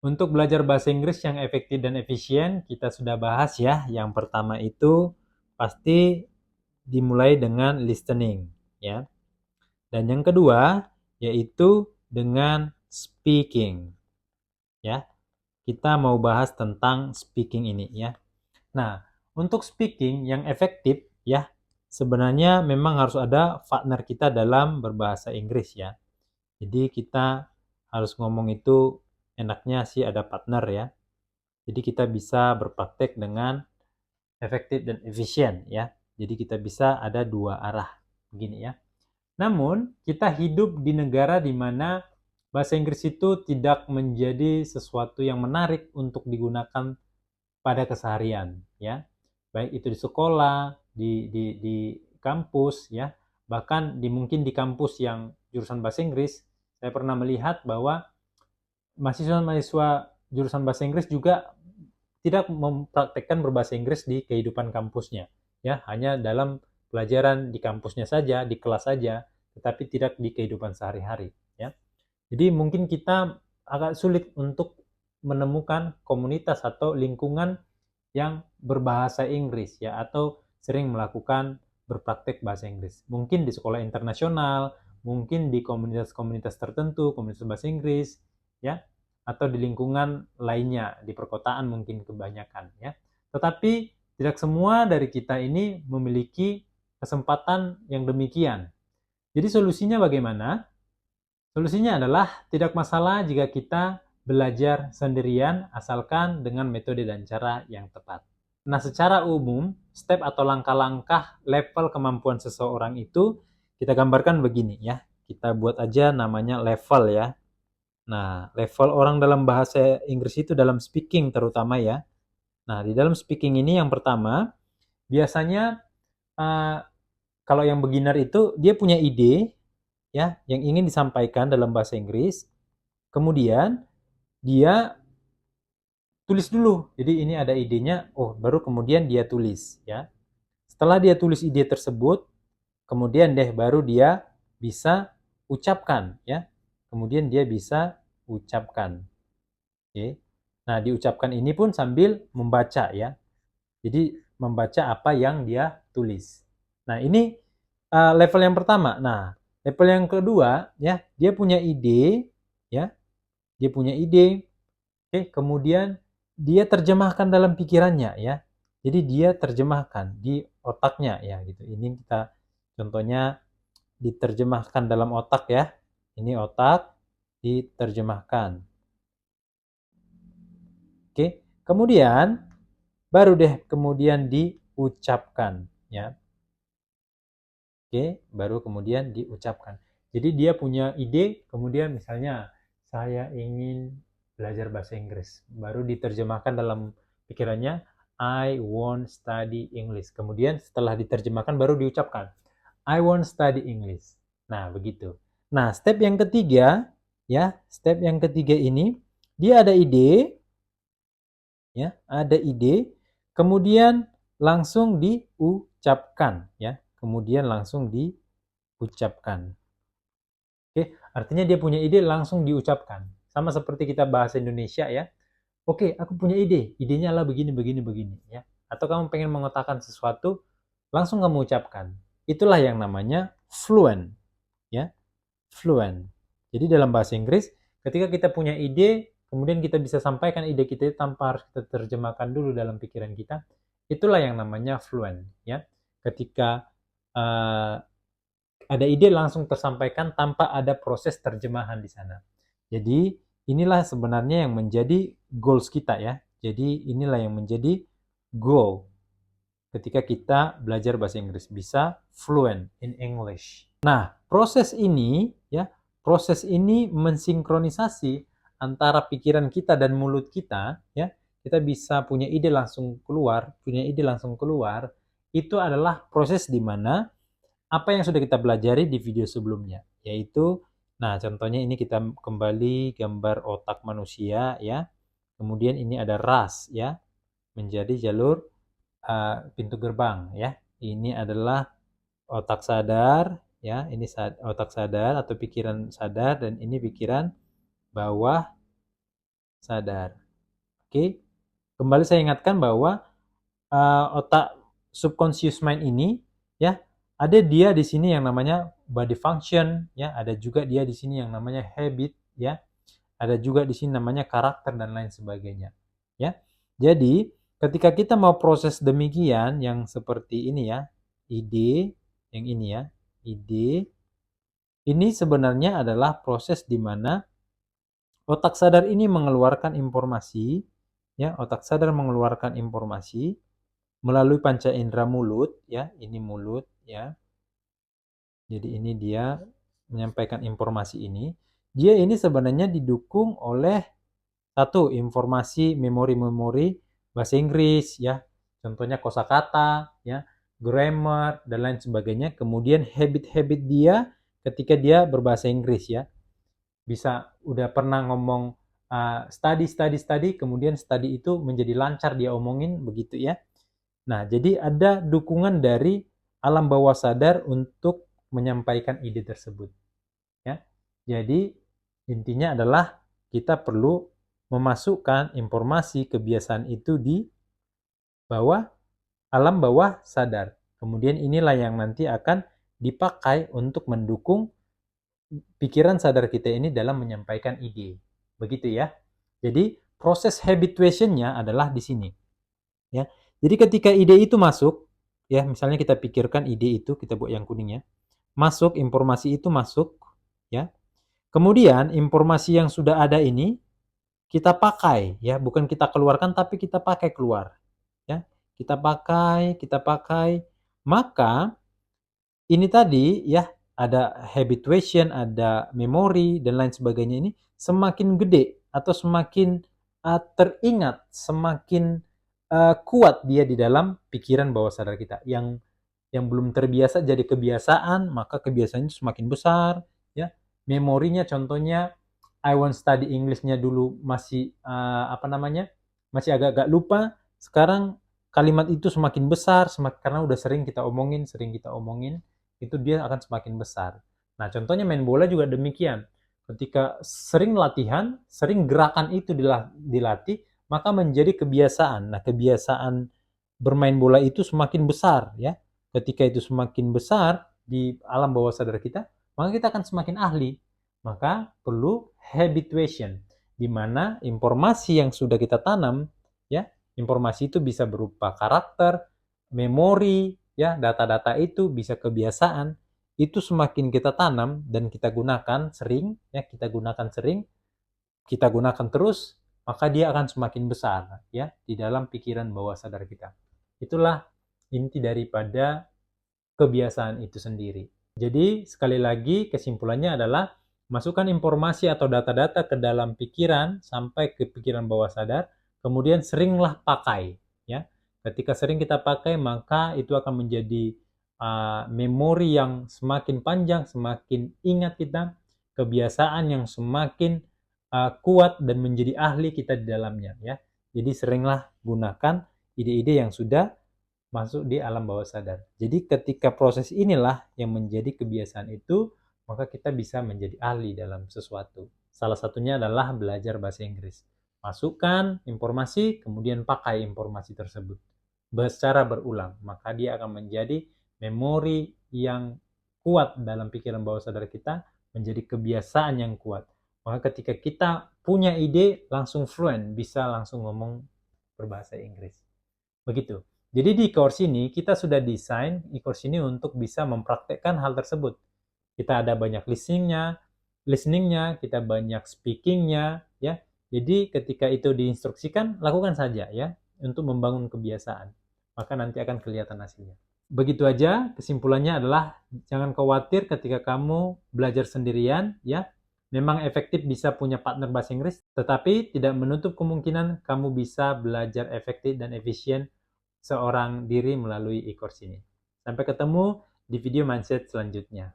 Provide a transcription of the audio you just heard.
Untuk belajar bahasa Inggris yang efektif dan efisien, kita sudah bahas ya. Yang pertama itu pasti dimulai dengan listening, ya. Dan yang kedua yaitu dengan speaking, ya. Kita mau bahas tentang speaking ini, ya. Nah, untuk speaking yang efektif, ya, sebenarnya memang harus ada partner kita dalam berbahasa Inggris, ya. Jadi kita harus ngomong itu enaknya sih ada partner, ya. Jadi kita bisa berpraktek dengan efektif dan efisien, ya. Jadi kita bisa ada dua arah begini, ya. Namun kita hidup di negara di mana bahasa Inggris itu tidak menjadi sesuatu yang menarik untuk digunakan pada keseharian, ya. Baik itu di sekolah, di kampus, ya. Bahkan mungkin di kampus yang jurusan bahasa Inggris, saya pernah melihat bahwa mahasiswa-mahasiswa jurusan bahasa Inggris juga tidak mempraktekkan berbahasa Inggris di kehidupan kampusnya, ya, hanya dalam pelajaran di kampusnya saja, di kelas saja, tetapi tidak di kehidupan sehari-hari, ya. Jadi mungkin kita agak sulit untuk menemukan komunitas atau lingkungan yang berbahasa Inggris, ya, atau sering melakukan berpraktek bahasa Inggris. Mungkin di sekolah internasional, mungkin di komunitas-komunitas tertentu, komunitas bahasa Inggris, ya, atau di lingkungan lainnya, di perkotaan mungkin kebanyakan, ya. Tetapi tidak semua dari kita ini memiliki kesempatan yang demikian. Jadi solusinya bagaimana? Solusinya adalah tidak masalah jika kita belajar sendirian asalkan dengan metode dan cara yang tepat. Nah, secara umum, step atau langkah-langkah level kemampuan seseorang itu kita gambarkan begini, ya. Kita buat aja namanya level, ya. Nah, level orang dalam bahasa Inggris itu dalam speaking terutama, ya. Nah, di dalam speaking ini yang pertama, biasanya uh, kalau yang beginner itu dia punya ide, ya, yang ingin disampaikan dalam bahasa Inggris. Kemudian dia tulis dulu. Jadi ini ada idenya, oh baru kemudian dia tulis, ya. Setelah dia tulis ide tersebut, kemudian deh baru dia bisa ucapkan, ya. Kemudian dia bisa ucapkan. Oke. Nah, diucapkan ini pun sambil membaca, ya. Jadi membaca apa yang dia tulis. Nah, ini level yang pertama. Nah, level yang kedua, ya, dia punya ide, ya. Dia punya ide. Oke, kemudian dia terjemahkan dalam pikirannya, ya. Jadi dia terjemahkan di otaknya, ya, gitu. Ini kita contohnya diterjemahkan dalam otak, ya. Ini otak diterjemahkan. Oke. Kemudian baru deh kemudian diucapkan, ya. Oke, baru kemudian diucapkan. Jadi dia punya ide, kemudian misalnya saya ingin belajar bahasa Inggris, baru diterjemahkan dalam pikirannya I want study English. Kemudian setelah diterjemahkan baru diucapkan I want study English. Nah, begitu. Nah, step yang ketiga, ya, step yang ketiga ini dia ada ide, ya, ada ide, kemudian langsung diucapkan, ya, kemudian langsung diucapkan. Oke, artinya dia punya ide langsung diucapkan. Sama seperti kita bahasa Indonesia, ya. Oke, aku punya ide, idenya adalah begini, begini, begini, ya. Atau kamu pengen mengotakkan sesuatu, langsung kamu ucapkan. Itulah yang namanya fluent, ya, fluent. Jadi dalam bahasa Inggris, ketika kita punya ide, kemudian kita bisa sampaikan ide kita tanpa harus kita terjemahkan dulu dalam pikiran kita, itulah yang namanya fluent, ya. Ketika ada ide langsung tersampaikan tanpa ada proses terjemahan di sana. Jadi inilah sebenarnya yang menjadi goals kita, ya. Jadi inilah yang menjadi goal ketika kita belajar bahasa Inggris, bisa fluent in English. Nah, proses ini, ya, proses ini mensinkronisasi antara pikiran kita dan mulut kita, ya. Kita bisa punya ide langsung keluar, itu adalah proses di mana apa yang sudah kita pelajari di video sebelumnya, yaitu, nah contohnya ini kita kembali gambar otak manusia, ya. Kemudian ini ada ras, ya, menjadi jalur pintu gerbang, ya. Ini adalah otak sadar, ya. Ini otak sadar atau pikiran sadar, dan ini pikiran bawah sadar. Oke, kembali saya ingatkan bahwa otak subconscious mind ini ya, ada dia di sini yang namanya body function ya, ada juga dia di sini yang namanya habit ya, ada juga di sini namanya karakter dan lain sebagainya ya. Jadi ketika kita mau proses demikian yang seperti ini ya, ide yang ini ya, ide ini sebenarnya adalah proses di mana otak sadar ini mengeluarkan informasi ya, otak sadar mengeluarkan informasi melalui panca indera mulut ya, ini mulut ya. Jadi ini dia menyampaikan informasi ini. Dia ini sebenarnya didukung oleh satu informasi memori-memori bahasa Inggris ya. Contohnya kosakata ya, grammar dan lain sebagainya. Kemudian habit-habit dia ketika dia berbahasa Inggris ya. Bisa udah pernah ngomong study, kemudian study itu menjadi lancar dia omongin begitu ya. Nah, jadi ada dukungan dari alam bawah sadar untuk menyampaikan ide tersebut. Ya. Jadi intinya adalah kita perlu memasukkan informasi kebiasaan itu di bawah alam bawah sadar. Kemudian inilah yang nanti akan dipakai untuk mendukung pikiran sadar kita ini dalam menyampaikan ide. Begitu ya. Jadi proses habituation-nya adalah di sini. Ya. Jadi ketika ide itu masuk, ya misalnya kita pikirkan ide itu, kita buat yang kuningnya, masuk, informasi itu masuk, ya. Kemudian informasi yang sudah ada ini kita pakai, ya, bukan kita keluarkan tapi kita pakai keluar, ya. Kita pakai, maka ini tadi, ya, ada habituation, ada memori dan lain sebagainya ini semakin gede atau semakin teringat, semakin kuat dia di dalam pikiran bawah sadar kita. Yang belum terbiasa jadi kebiasaan, maka kebiasaannya semakin besar, ya. Memorinya contohnya I want study English-nya dulu masih masih agak-agak lupa, sekarang kalimat itu semakin besar, karena udah sering kita omongin, itu dia akan semakin besar. Nah, contohnya main bola juga demikian. Ketika sering latihan, sering gerakan itu dilatih, maka menjadi kebiasaan. Nah, kebiasaan bermain bola itu semakin besar ya. Ketika itu semakin besar di alam bawah sadar kita, maka kita akan semakin ahli. Maka perlu habituation, di mana informasi yang sudah kita tanam ya, informasi itu bisa berupa karakter, memori, ya, data-data itu bisa kebiasaan, itu semakin kita tanam dan kita gunakan sering, ya, kita gunakan terus, maka dia akan semakin besar ya di dalam pikiran bawah sadar kita. Itulah inti daripada kebiasaan itu sendiri. Jadi sekali lagi kesimpulannya adalah masukkan informasi atau data-data ke dalam pikiran sampai ke pikiran bawah sadar, kemudian seringlah pakai ya. Ketika sering kita pakai, maka itu akan menjadi memori yang semakin panjang, semakin ingat kita, kebiasaan yang semakin kuat dan menjadi ahli kita di dalamnya ya. Jadi seringlah gunakan ide-ide yang sudah masuk di alam bawah sadar. Jadi ketika proses inilah yang menjadi kebiasaan itu, maka kita bisa menjadi ahli dalam sesuatu. Salah satunya adalah belajar bahasa Inggris. Masukkan informasi, kemudian pakai informasi tersebut secara berulang, maka dia akan menjadi memori yang kuat dalam pikiran bawah sadar kita, menjadi kebiasaan yang kuat. Maka ketika kita punya ide, langsung fluent, bisa langsung ngomong berbahasa Inggris. Begitu. Jadi di course ini kita sudah desain e-course ini untuk bisa mempraktekkan hal tersebut. Kita ada banyak listeningnya, kita banyak speakingnya, ya. Jadi ketika itu diinstruksikan, lakukan saja ya untuk membangun kebiasaan. Maka nanti akan kelihatan hasilnya. Begitu aja, kesimpulannya adalah jangan khawatir ketika kamu belajar sendirian ya. Memang efektif bisa punya partner bahasa Inggris, tetapi tidak menutup kemungkinan kamu bisa belajar efektif dan efisien seorang diri melalui e-course ini. Sampai ketemu di video mindset selanjutnya.